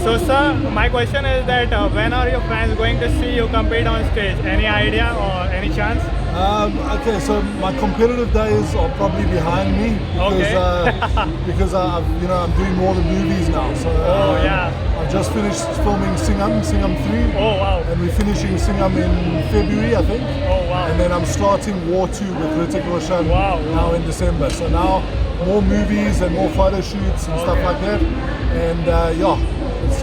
So sir, my question is that when are your fans going to see you compete on stage? Any idea or any chance? Okay, so my competitive days are probably behind me because I'm doing more of the movies now. So I've just finished filming Singham 3. Oh wow. And we're finishing Singham in February, I think. Oh wow. And then I'm starting War 2 with Hrithik Roshan now in December. So now more movies and more photo shoots and stuff like that. And it's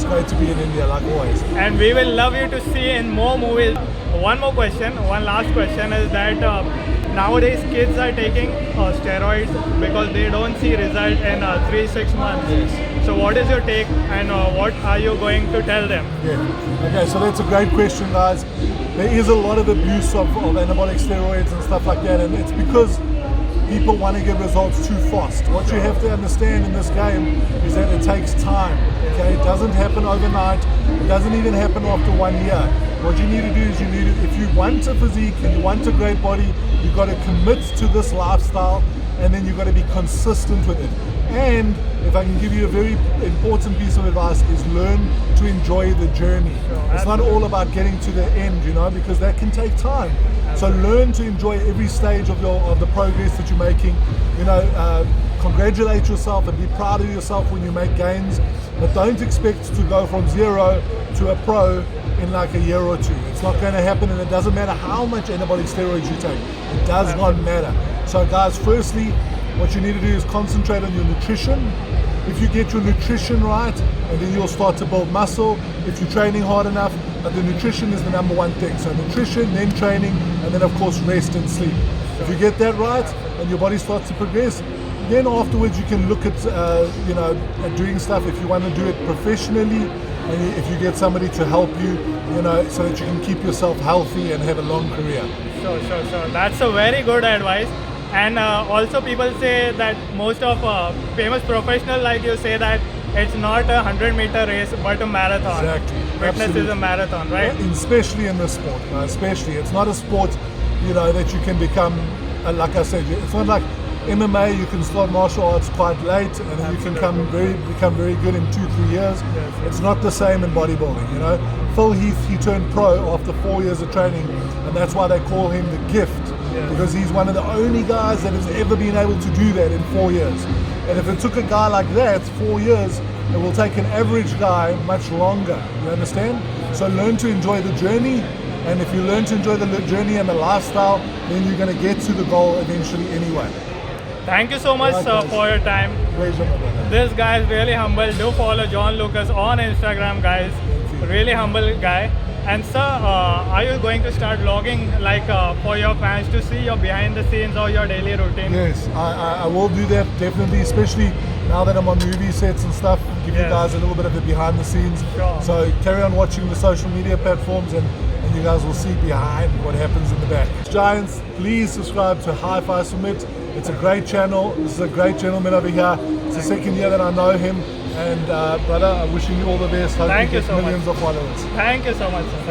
great to be in India like always. And we will love you to see in more movies. One last question is that nowadays kids are taking steroids because they don't see result in 3-6 months. Yes. So what is your take and what are you going to tell them? Yeah. Okay, so that's a great question, guys. There is a lot of abuse of anabolic steroids and stuff like that, and it's because people want to get results too fast. What you have to understand in this game is that it takes time. Okay, it doesn't happen overnight. It doesn't even happen after 1 year. What you need to do is if you want a physique and you want a great body, you've got to commit to this lifestyle, and then you've got to be consistent with it. And if I can give you a very important piece of advice, is learn to enjoy the journey. It's not all about getting to the end, because that can take time. So learn to enjoy every stage of the progress that you're making. Congratulate yourself and be proud of yourself when you make gains, but don't expect to go from 0 to a pro in like a year or two. It's not going to happen, and it doesn't matter how much anabolic steroids you take. It does not matter. So guys, firstly, what you need to do is concentrate on your nutrition. If you get your nutrition right, and then you'll start to build muscle if you're training hard enough. But the nutrition is the number one thing. So nutrition, then training, and then of course rest and sleep. If you get that right and your body starts to progress, then afterwards you can look at at doing stuff if you want to do it professionally, and if you get somebody to help you, so that you can keep yourself healthy and have a long career. Sure. That's a very good advice. And also people say that most of famous professionals like you say that it's not a 100-meter race but a marathon. Exactly. Fitness Absolutely. is a marathon, right? Yeah, especially in this sport. Especially, it's not a sport, that you can become. Like I said, it's not like MMA. You can start martial arts quite late, and then you can become very good in 2-3 years. Yes. It's not the same in bodybuilding. Phil Heath, he turned pro after 4 years of training, and that's why they call him the gift. Because he's one of the only guys that has ever been able to do that in 4 years. And if it took a guy like that 4 years, it will take an average guy much longer. You understand? So learn to enjoy the journey, and if you learn to enjoy the journey and the lifestyle, then you're going to get to the goal eventually anyway. Thank you so much, sir, for your time. Pleasure, my brother. This guy is really humble. Do follow John Lucas on Instagram, guys. Really humble guy. And sir, are you going to start vlogging for your fans to see your behind the scenes or your daily routine? Yes, I will do that definitely, especially now that I'm on movie sets and stuff, give you guys a little bit of the behind the scenes. Sure. So carry on watching the social media platforms, and you guys will see behind what happens in the back. Giants, please subscribe to Hi-Fi Submit. It's a great channel. This is a great gentleman over here. It's the second year that I know him. And brother, I'm wishing you all the best. Hope Thank you get so millions much. of followers. Thank you so much, sir.